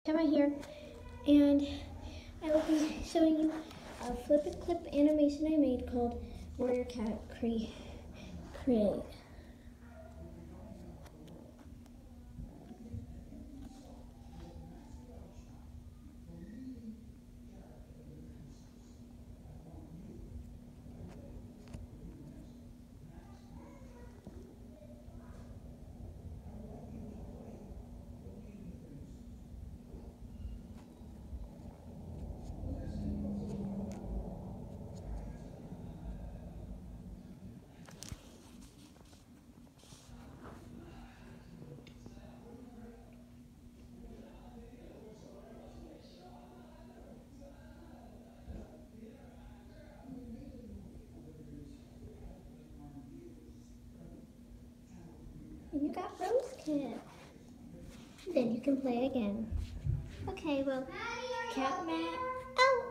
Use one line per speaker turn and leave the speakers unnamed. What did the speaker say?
Emma here, and I will be showing you a flip and clip animation I made called Warrior Cat Create. And you got Rose Kit. Then you can play again. Okay, well, Cat Matt out.